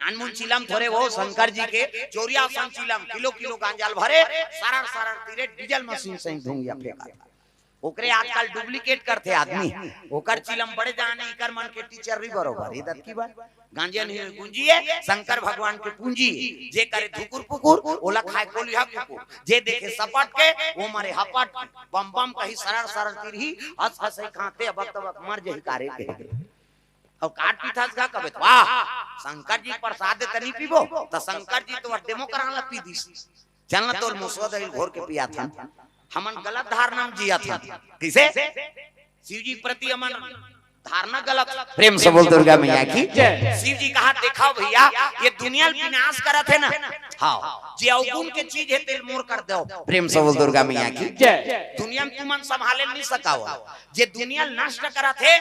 नानमुन चिलम थोड़े वो शंकर जी के चोरिया सन चिलम किलो किलो गांजाल भरे सारा सारा तीरे डीजल मशीन से धुंगिया फेंका ओकरे आजकल डुप्लीकेट करते आदमी ओकर चिलम बड़े जाने इकर मन के टीचर री बरोबर इधर की बात गांजे नहीं गुंजिए शंकर भगवान के पूंजी जे करे धुकुर पुकुर ओला खाए कोलिया कुकुर जे देखे सपट के वो मारे हपट बम बम कही सरर सरर तिरही हंस हंस खाते अब तब मर जही कारे के और काट पीथास का कबे वाह शंकर जी प्रसाद तनी पीबो तो शंकर जी तो डेमो कराला पी दी चलना तो मुसवा दही घोर के पिया था हमन गलत धारणा जिया था किसे शिव जी प्रति हमन धारणा गलत प्रेम से बोल दुर्गा मैया की शिव जी कहा देखा भैया ये दुनिया विनाश करत है ना हाँ जे अवगुण के चीज है तेल मोर कर दो प्रेम से बोल दुर्गा मैया की दुनिया में तुमन संभाले नहीं सकाओ जे दुनिया नष्ट करत है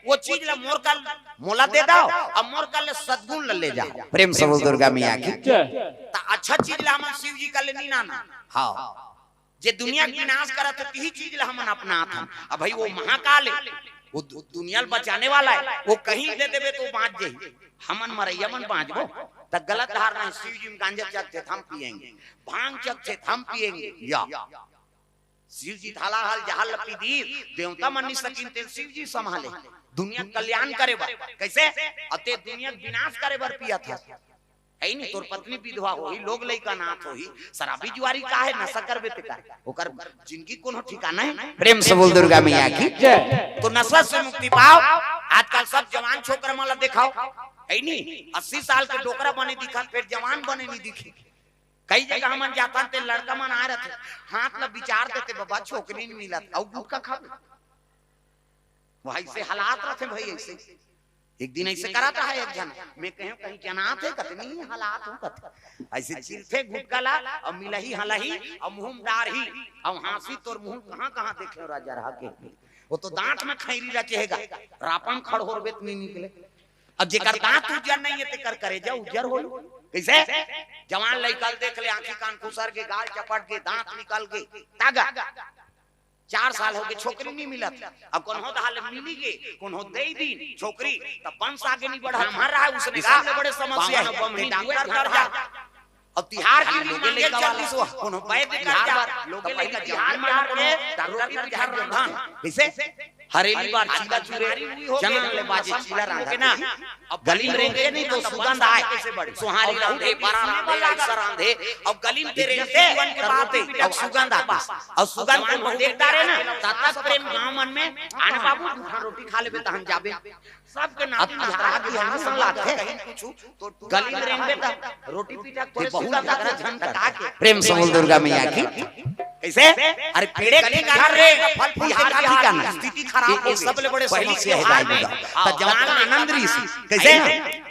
वो चीज ला मोर कर मोला दे दो और मोर कर सद्गुण ले जाओ प्रेम से बोल दुर्गा मैया की ता अच्छा चीज ला हम शिव जी का ले नहीं ना हाँ जे दुनिया विनाश करत है यही चीज ला हम अपना था अब भाई वो महाकाल है वो दुनिया बचाने वाला है वो कहीं दे देवे तो बाँच जाए हमन मरैया मन बाँच गो तब गलत धारणा शिव जी में गांजा चखते हम पिएंगे भांग चखते हम पिएंगे या शिव जी थाला हाल जहाल लपी दी देवता मन नहीं सकिन ते शिव जी संभाले दुनिया कल्याण करे बर कैसे अते दुनिया विनाश करे बर पिया था है नहीं तोर पत्नी विधवा होई लोग लइका नाथ होई शराबी जुआरी का है नशा करबे ते का ओकर जिंदगी कोनो ठिकाना है प्रेम से बोल दुर्गा मैया की तो नशा से मुक्ति पाओ आजकल सब जवान छोकरा माला दिखाओ है नहीं 80 साल के डोकरा बने दिखा फिर जवान बने नहीं दिखे कई जगह हम जाता ते लड़का मन आ रहे हाथ ला विचार देते बाबा छोकरी नहीं मिलत और गुटका खावे वही से हालात रहते भाई ऐसे एक दिन ऐसे कराता है एक जन मैं कहीं कहीं जनात है कतनी हालात हो कत ऐसे चिरफे गुटका ला और मिलही हलही और मुंह डार ही और हांसी तोर मुंह कहां-कहां देखे राजा रहा के वो तो दांत में खैरी रचेगा रापन खड़ होरबेत नहीं निकले अब जेकर दांत उजर नहीं है ते कर करे जा उजर हो कैसे जवान लइका देख ले आंखी कान खुसर के गाल चपट के दांत निकल के तागा 4 साल हो गए छोकरी नहीं मिलत अब कौन हो हाल मिली के कौन हो दे दिन छोकरी तब वंश आगे नहीं बढ़ा हमारा है उसने सबसे बड़े समस्या है डॉक्टर कर जा अब तिहार की भी मांगे 40 कौन हो वैद्य कर जा लोग लेकर तिहार मार के रोटी पर झाड़ रंधान कैसे हरेली बार चीला चूरे चना ले बाजे चीला रांधा के ना अब गली में रेंगे नहीं तो सुगंध आए कैसे बड़े सुहारी रांधे बारा रांधे अक्सर रांधे अब गली में रेंगे जीवन के बाते अब सुगंध आता और सुगंध को देखता रहे ना तब प्रेम गांव मन में आने बाबू रोटी खा लेबे त हम जाबे सबके नाती बिहार की हम संलात है कहीं पूछू तो गली में रेंगे त रोटी पीटा कोई बहुत तगड़ा झंडा के प्रेम से बोल दुर्गा मैया की कैसे अरे पेड़े के घर रे फल फूल के ठिकाना स्थिति खराब हो सब ले बड़े समस्या है भाई त जवान आनंद री कैसे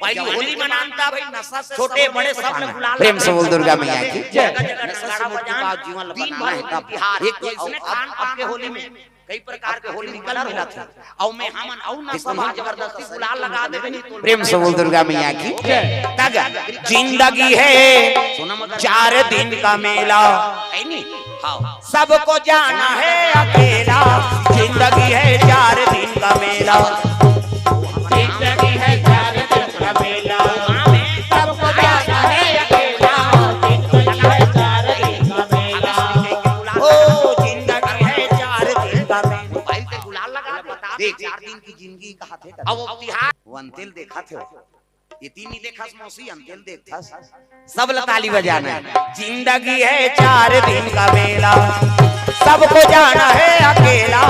पहली होली मनाता भाई नशा से छोटे बड़े सब ने गुलाल प्रेम से बोल दुर्गा मैया की नशा से मुक्ति का जीवन बनाना है तब बिहार एक इसने खान पान के होली में कई प्रकार के होली निकल मिला था और मैं हमन और नशा जबरदस्ती गुलाल लगा देबे नहीं तो प्रेम से बोल दुर्गा मैया की तागा जिंदगी है 4 दिन का मेला है नहीं सबको जाना है अकेला जिंदगी है 4 दिन का मेला जिंदगी है 4 दिन का मेला सबको जाना है अकेला जिंदगी है 4 दिन का मेला ओ जिंदगी है 4 दिन का मेला मोबाइल पे गुलाल लगा बता देख 4 दिन की जिंदगी कहा थे अब वो तिहार वो अंतिल देखा थे ये तीन ही देखा मौसी अंतिल देखा सब ताली बजाना है जिंदगी है 4 दिन का मेला सबको जाना है अकेला